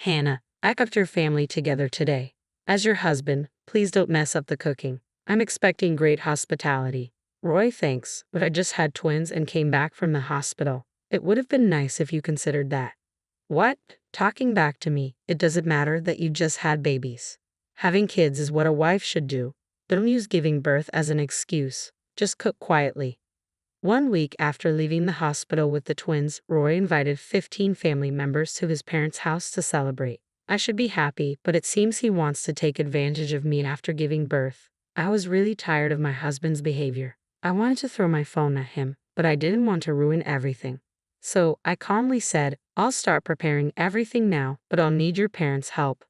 Hannah, I got your family together today. As your husband, please don't mess up the cooking. I'm expecting great hospitality. Roy, thanks, but I just had twins and came back from the hospital. It would have been nice if you considered that. What? Talking back to me, it doesn't matter that you just had babies. Having kids is what a wife should do. Don't use giving birth as an excuse. Just cook quietly. 1 week after leaving the hospital with the twins, Roy invited 15 family members to his parents' house to celebrate. I should be happy, but it seems he wants to take advantage of me after giving birth. I was really tired of my husband's behavior. I wanted to throw my phone at him, but I didn't want to ruin everything. So I calmly said, I'll start preparing everything now, but I'll need your parents' help.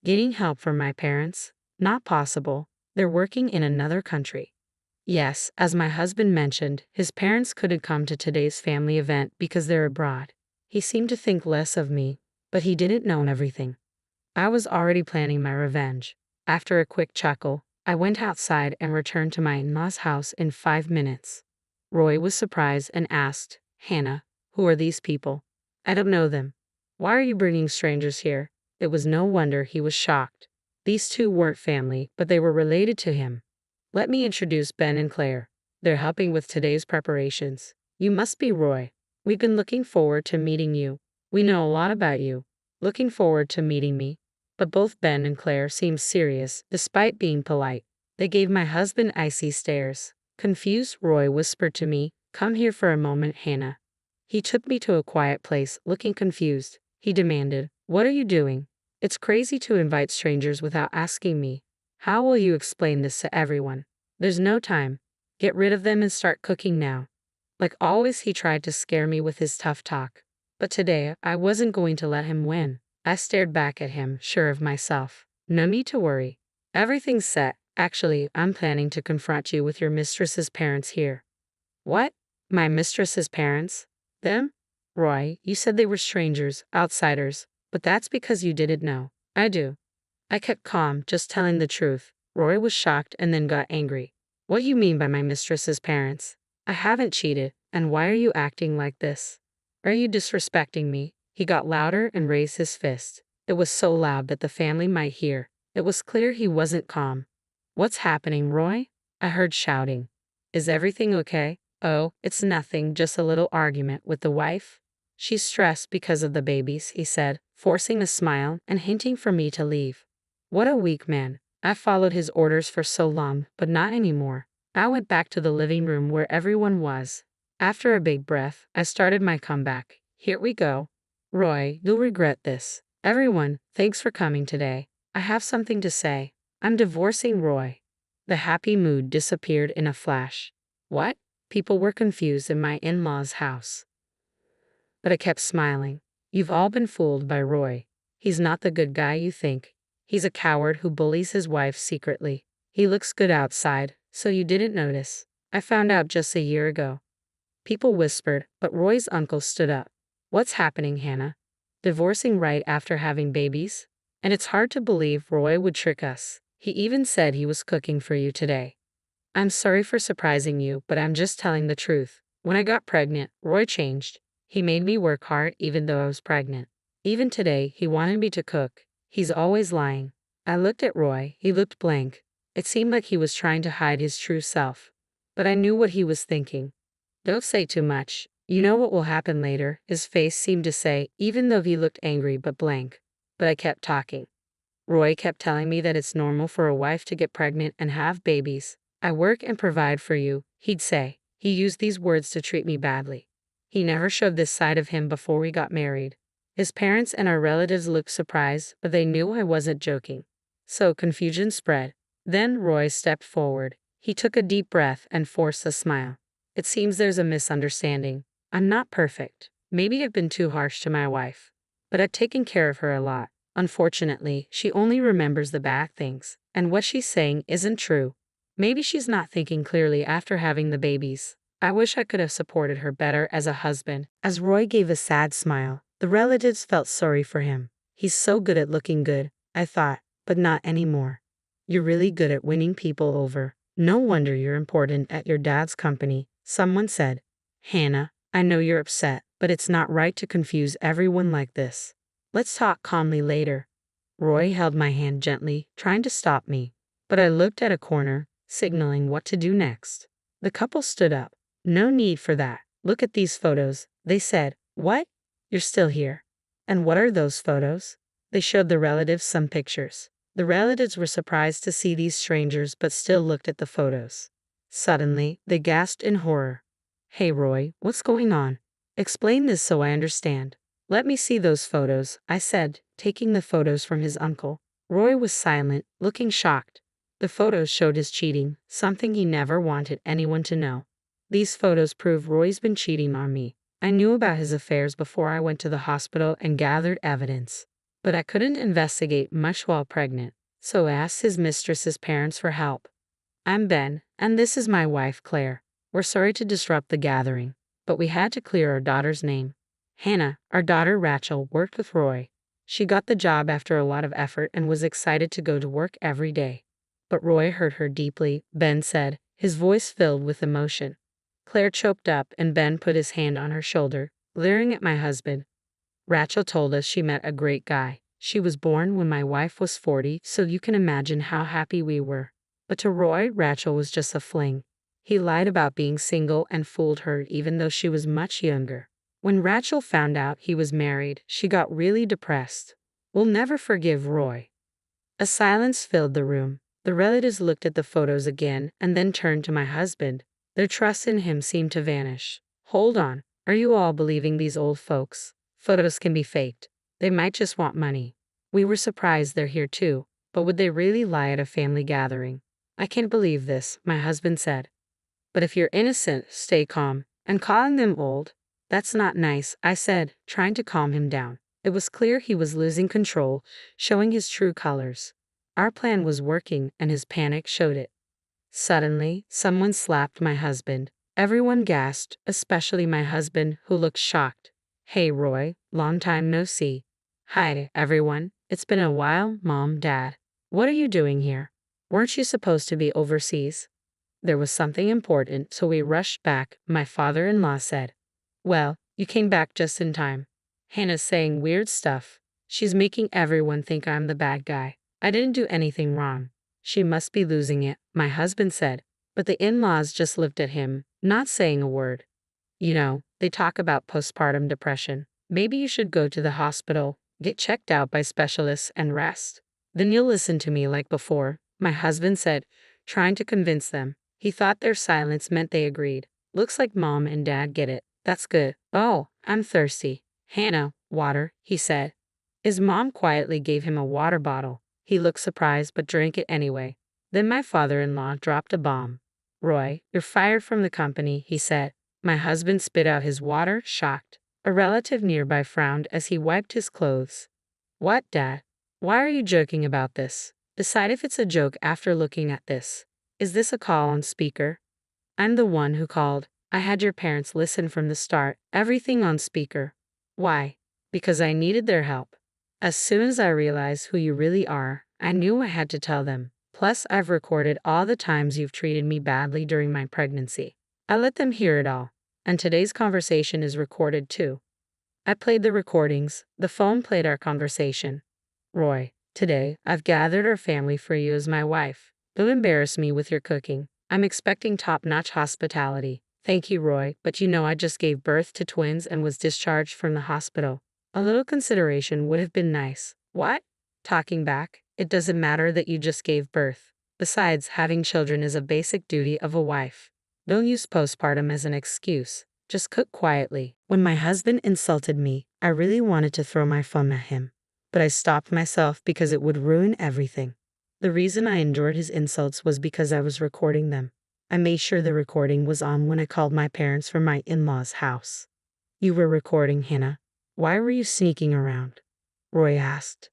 Getting help from my parents? Not possible. They're working in another country. Yes, as my husband mentioned, his parents couldn't come to today's family event because they're abroad. He seemed to think less of me, but he didn't know everything. I was already planning my revenge. After a quick chuckle, I went outside and returned to my in-laws' house in 5 minutes. Roy was surprised and asked, Hannah, who are these people? I don't know them. Why are you bringing strangers here? It was no wonder he was shocked. These two weren't family, but they were related to him. Let me introduce Ben and Claire. They're helping with today's preparations. You must be Roy. We've been looking forward to meeting you. We know a lot about you. Looking forward to meeting me. But both Ben and Claire seemed serious, despite being polite. They gave my husband icy stares. Confused, Roy whispered to me, Come here for a moment, Hannah. He took me to a quiet place, looking confused. He demanded, What are you doing? It's crazy to invite strangers without asking me. How will you explain this to everyone? There's no time. Get rid of them and start cooking now. Like always, he tried to scare me with his tough talk. But today, I wasn't going to let him win. I stared back at him, sure of myself. No need to worry. Everything's set. Actually, I'm planning to confront you with your mistress's parents here. What? My mistress's parents? Them? Roy, you said they were strangers, outsiders, but that's because you didn't know. I do. I kept calm, just telling the truth. Roy was shocked and then got angry. What you mean by my mistress's parents? I haven't cheated, and why are you acting like this? Are you disrespecting me? He got louder and raised his fist. It was so loud that the family might hear. It was clear he wasn't calm. What's happening, Roy? I heard shouting. Is everything okay? Oh, it's nothing, just a little argument with the wife. She's stressed because of the babies, he said, forcing a smile and hinting for me to leave. What a weak man. I followed his orders for so long, but not anymore. I went back to the living room where everyone was. After a big breath, I started my comeback. Here we go. Roy, you'll regret this. Everyone, thanks for coming today. I have something to say. I'm divorcing Roy. The happy mood disappeared in a flash. What? People were confused in my in-laws' house. But I kept smiling. You've all been fooled by Roy. He's not the good guy you think. He's a coward who bullies his wife secretly. He looks good outside, so you didn't notice. I found out just a year ago. People whispered, but Roy's uncle stood up. What's happening, Hannah? Divorcing right after having babies? And it's hard to believe Roy would trick us. He even said he was cooking for you today. I'm sorry for surprising you, but I'm just telling the truth. When I got pregnant, Roy changed. He made me work hard even though I was pregnant. Even today, he wanted me to cook. He's always lying. I looked at Roy. He looked blank. It seemed like he was trying to hide his true self. But I knew what he was thinking. Don't say too much. You know what will happen later, his face seemed to say, even though he looked angry but blank. But I kept talking. Roy kept telling me that it's normal for a wife to get pregnant and have babies. I work and provide for you, he'd say. He used these words to treat me badly. He never showed this side of him before we got married. His parents and our relatives looked surprised, but they knew I wasn't joking. So confusion spread. Then Roy stepped forward. He took a deep breath and forced a smile. It seems there's a misunderstanding. I'm not perfect. Maybe I've been too harsh to my wife. But I've taken care of her a lot. Unfortunately, she only remembers the bad things, and what she's saying isn't true. Maybe she's not thinking clearly after having the babies. I wish I could have supported her better as a husband. As Roy gave a sad smile, the relatives felt sorry for him. He's so good at looking good, I thought, but not anymore. You're really good at winning people over. No wonder you're important at your dad's company, someone said. Hannah, I know you're upset, but it's not right to confuse everyone like this. Let's talk calmly later. Roy held my hand gently, trying to stop me, but I looked at a corner, signaling what to do next. The couple stood up. No need for that. Look at these photos, they said. What? You're still here. And what are those photos? They showed the relatives some pictures. The relatives were surprised to see these strangers but still looked at the photos. Suddenly, they gasped in horror. Hey Roy, what's going on? Explain this so I understand. Let me see those photos, I said, taking the photos from his uncle. Roy was silent, looking shocked. The photos showed his cheating, something he never wanted anyone to know. These photos prove Roy's been cheating on me. I knew about his affairs before I went to the hospital and gathered evidence. But I couldn't investigate much while pregnant, so I asked his mistress's parents for help. I'm Ben, and this is my wife Claire. We're sorry to disrupt the gathering, but we had to clear our daughter's name. Hannah, our daughter Rachel, worked with Roy. She got the job after a lot of effort and was excited to go to work every day. But Roy hurt her deeply, Ben said, his voice filled with emotion. Claire choked up and Ben put his hand on her shoulder, leering at my husband. Rachel told us she met a great guy. She was born when my wife was 40, so you can imagine how happy we were. But to Roy, Rachel was just a fling. He lied about being single and fooled her even though she was much younger. When Rachel found out he was married, she got really depressed. We'll never forgive Roy. A silence filled the room. The relatives looked at the photos again and then turned to my husband. Their trust in him seemed to vanish. Hold on, are you all believing these old folks? Photos can be faked. They might just want money. We were surprised they're here too, but would they really lie at a family gathering? I can't believe this, my husband said. But if you're innocent, stay calm. And calling them old? That's not nice, I said, trying to calm him down. It was clear he was losing control, showing his true colors. Our plan was working and his panic showed it. Suddenly, someone slapped my husband. Everyone gasped, especially my husband, who looked shocked. Hey Roy, long time no see. Hi, everyone. It's been a while, Mom, Dad. What are you doing here? Weren't you supposed to be overseas? There was something important, so we rushed back, my father-in-law said. Well, you came back just in time. Hannah's saying weird stuff. She's making everyone think I'm the bad guy. I didn't do anything wrong. She must be losing it, my husband said. But the in-laws just looked at him, not saying a word. You know, they talk about postpartum depression. Maybe you should go to the hospital, get checked out by specialists, and rest. Then you'll listen to me like before, my husband said, trying to convince them. He thought their silence meant they agreed. Looks like Mom and Dad get it. That's good. Oh, I'm thirsty. Hannah, water, he said. His mom quietly gave him a water bottle. He looked surprised but drank it anyway. Then my father-in-law dropped a bomb. Roy, you're fired from the company, he said. My husband spit out his water, shocked. A relative nearby frowned as he wiped his clothes. What, Dad? Why are you joking about this? Decide if it's a joke after looking at this. Is this a call on speaker? I'm the one who called. I had your parents listen from the start, everything on speaker. Why? Because I needed their help. As soon as I realized who you really are, I knew I had to tell them. Plus, I've recorded all the times you've treated me badly during my pregnancy. I let them hear it all. And today's conversation is recorded too. I played the recordings. The phone played our conversation. Roy, today, I've gathered our family for you as my wife. Don't embarrass me with your cooking. I'm expecting top-notch hospitality. Thank you, Roy, but you know I just gave birth to twins and was discharged from the hospital. A little consideration would have been nice. What? Talking back, it doesn't matter that you just gave birth. Besides, having children is a basic duty of a wife. Don't use postpartum as an excuse. Just cook quietly. When my husband insulted me, I really wanted to throw my phone at him. But I stopped myself because it would ruin everything. The reason I endured his insults was because I was recording them. I made sure the recording was on when I called my parents from my in-laws' house. You were recording, Hannah. Why were you sneaking around? Roy asked.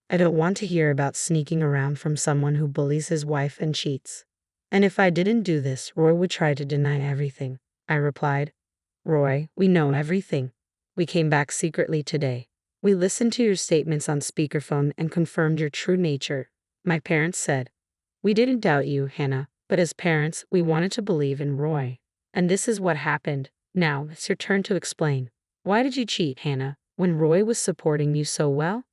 I don't want to hear about sneaking around from someone who bullies his wife and cheats. And if I didn't do this, Roy would try to deny everything. I replied. Roy, we know everything. We came back secretly today. We listened to your statements on speakerphone and confirmed your true nature. My parents said. We didn't doubt you, Hannah, but as parents, we wanted to believe in Roy. And this is what happened. Now, it's your turn to explain. Why did you cheat, Hannah? when Roy was supporting you so well?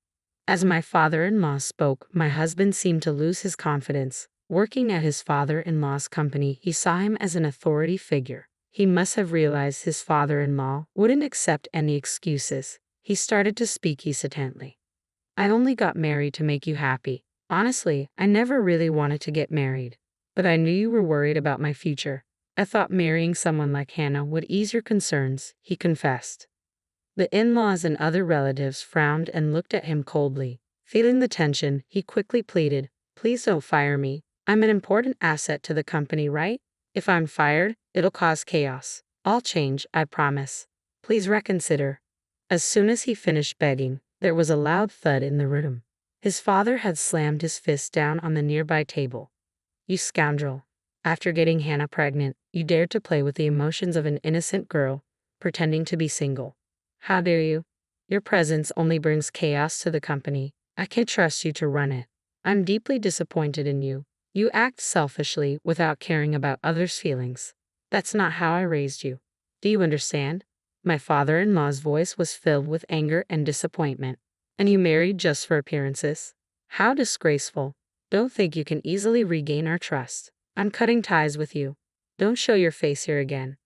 As my father-in-law spoke, my husband seemed to lose his confidence. Working at his father-in-law's company, he saw him as an authority figure. He must have realized his father-in-law wouldn't accept any excuses. He started to speak hesitantly. I only got married to make you happy. Honestly, I never really wanted to get married. But I knew you were worried about my future. I thought marrying someone like Hannah would ease your concerns, he confessed. The in-laws and other relatives frowned and looked at him coldly. Feeling the tension, he quickly pleaded, "Please don't fire me. I'm an important asset to the company, right? If I'm fired, it'll cause chaos. I'll change, I promise. Please reconsider." As soon as he finished begging, there was a loud thud in the room. His father had slammed his fist down on the nearby table. "You scoundrel. After getting Hannah pregnant, you dared to play with the emotions of an innocent girl, pretending to be single. How dare you? Your presence only brings chaos to the company. I can't trust you to run it. I'm deeply disappointed in you. You act selfishly without caring about others' feelings. That's not how I raised you. Do you understand?" My father-in-law's voice was filled with anger and disappointment. "And you married just for appearances? How disgraceful. Don't think you can easily regain our trust. I'm cutting ties with you. Don't show your face here again."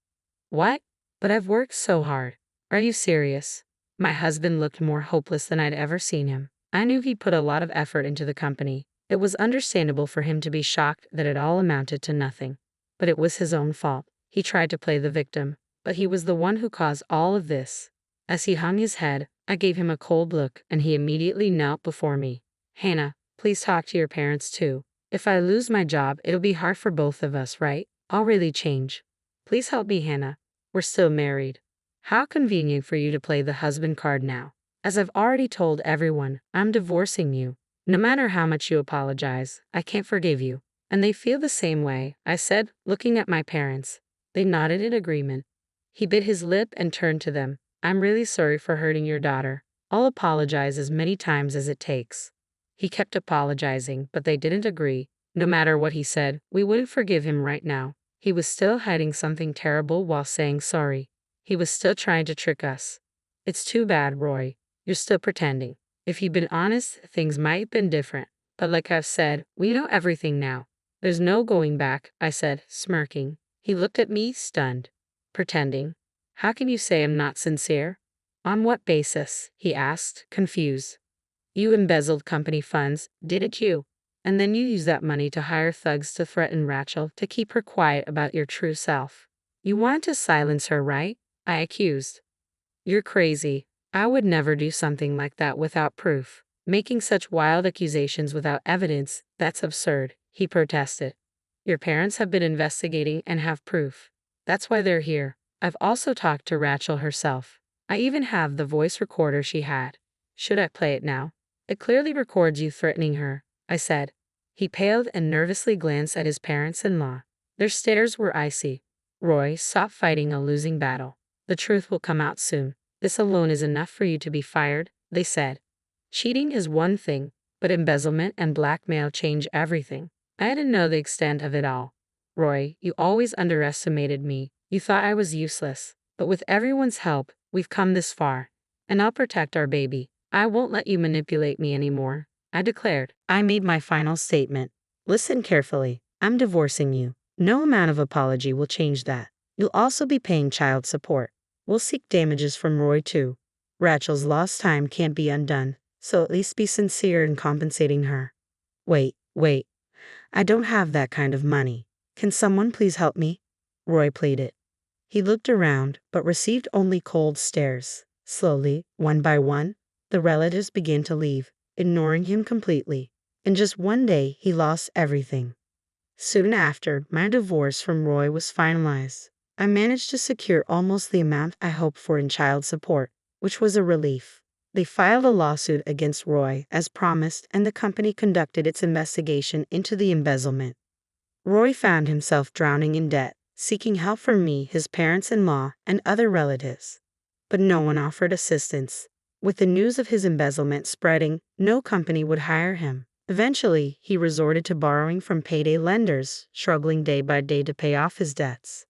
"What? But I've worked so hard. Are you serious?" My husband looked more hopeless than I'd ever seen him. I knew he'd put a lot of effort into the company. It was understandable for him to be shocked that it all amounted to nothing. But it was his own fault. He tried to play the victim, but he was the one who caused all of this. As he hung his head, I gave him a cold look, and he immediately knelt before me. "Hannah, please talk to your parents too. If I lose my job, it'll be hard for both of us, right? I'll really change. Please help me, Hannah. We're still married." How convenient for you to play the husband card now. As I've already told everyone, I'm divorcing you. No matter how much you apologize, I can't forgive you. And they feel the same way, I said, looking at my parents. They nodded in agreement. He bit his lip and turned to them. "I'm really sorry for hurting your daughter. I'll apologize as many times as it takes." He kept apologizing, but they didn't agree. No matter what he said, we wouldn't forgive him right now. He was still hiding something terrible while saying sorry. He was still trying to trick us. "It's too bad, Roy. You're still pretending. If you'd been honest, things might have been different. But like I've said, we know everything now. There's no going back," I said, smirking. He looked at me, stunned. "Pretending? How can you say I'm not sincere?" "On what basis?" he asked, confused. "You embezzled company funds, didn't you? And then you used that money to hire thugs to threaten Rachel to keep her quiet about your true self. You wanted to silence her, right?" I accused. "You're crazy. I would never do something like that without proof. Making such wild accusations without evidence, that's absurd," he protested. "Your parents have been investigating and have proof. That's why they're here. I've also talked to Rachel herself. I even have the voice recorder she had. Should I play it now? It clearly records you threatening her," I said. He paled and nervously glanced at his parents-in-law. Their stares were icy. "Roy, stop fighting a losing battle. The truth will come out soon. This alone is enough for you to be fired," they said. Cheating is one thing, but embezzlement and blackmail change everything. I didn't know the extent of it all. "Roy, you always underestimated me. You thought I was useless. But with everyone's help, we've come this far. And I'll protect our baby. I won't let you manipulate me anymore," I declared. I made my final statement. "Listen carefully. I'm divorcing you. No amount of apology will change that. You'll also be paying child support. We'll seek damages from Roy too. Rachel's lost time can't be undone, so at least be sincere in compensating her." Wait. I don't have that kind of money. Can someone please help me?" Roy pleaded. He looked around, but received only cold stares. Slowly, one by one, the relatives began to leave, ignoring him completely. In just one day, he lost everything. Soon after, my divorce from Roy was finalized. I managed to secure almost the amount I hoped for in child support, which was a relief. They filed a lawsuit against Roy, as promised, and the company conducted its investigation into the embezzlement. Roy found himself drowning in debt, seeking help from me, his parents-in-law, and other relatives. But no one offered assistance. With the news of his embezzlement spreading, no company would hire him. Eventually, he resorted to borrowing from payday lenders, struggling day by day to pay off his debts.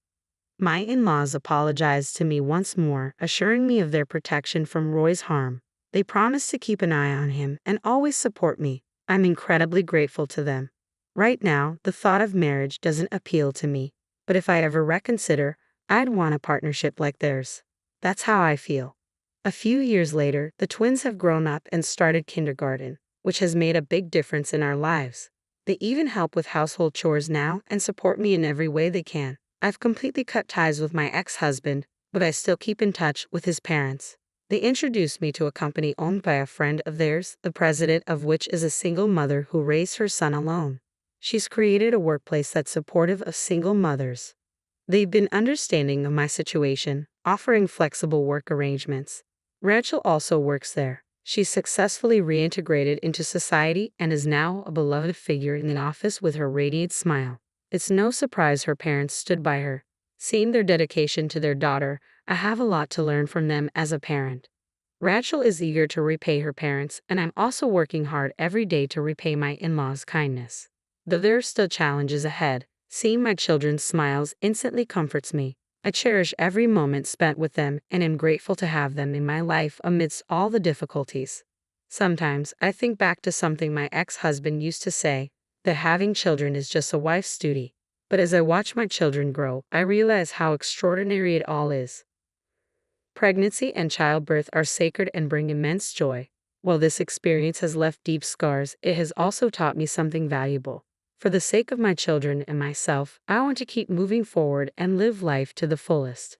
My in-laws apologized to me once more, assuring me of their protection from Roy's harm. They promised to keep an eye on him and always support me. I'm incredibly grateful to them. Right now, the thought of marriage doesn't appeal to me, but if I ever reconsider, I'd want a partnership like theirs. That's how I feel. A few years later, the twins have grown up and started kindergarten, which has made a big difference in our lives. They even help with household chores now and support me in every way they can. I've completely cut ties with my ex-husband, but I still keep in touch with his parents. They introduced me to a company owned by a friend of theirs, the president of which is a single mother who raised her son alone. She's created a workplace that's supportive of single mothers. They've been understanding of my situation, offering flexible work arrangements. Rachel also works there. She's successfully reintegrated into society and is now a beloved figure in the office with her radiant smile. It's no surprise her parents stood by her. Seeing their dedication to their daughter, I have a lot to learn from them as a parent. Rachel is eager to repay her parents, and I'm also working hard every day to repay my in-laws' kindness. Though there are still challenges ahead, seeing my children's smiles instantly comforts me. I cherish every moment spent with them and am grateful to have them in my life amidst all the difficulties. Sometimes I think back to something my ex-husband used to say, that having children is just a wife's duty. But as I watch my children grow, I realize how extraordinary it all is. Pregnancy and childbirth are sacred and bring immense joy. While this experience has left deep scars, it has also taught me something valuable. For the sake of my children and myself, I want to keep moving forward and live life to the fullest.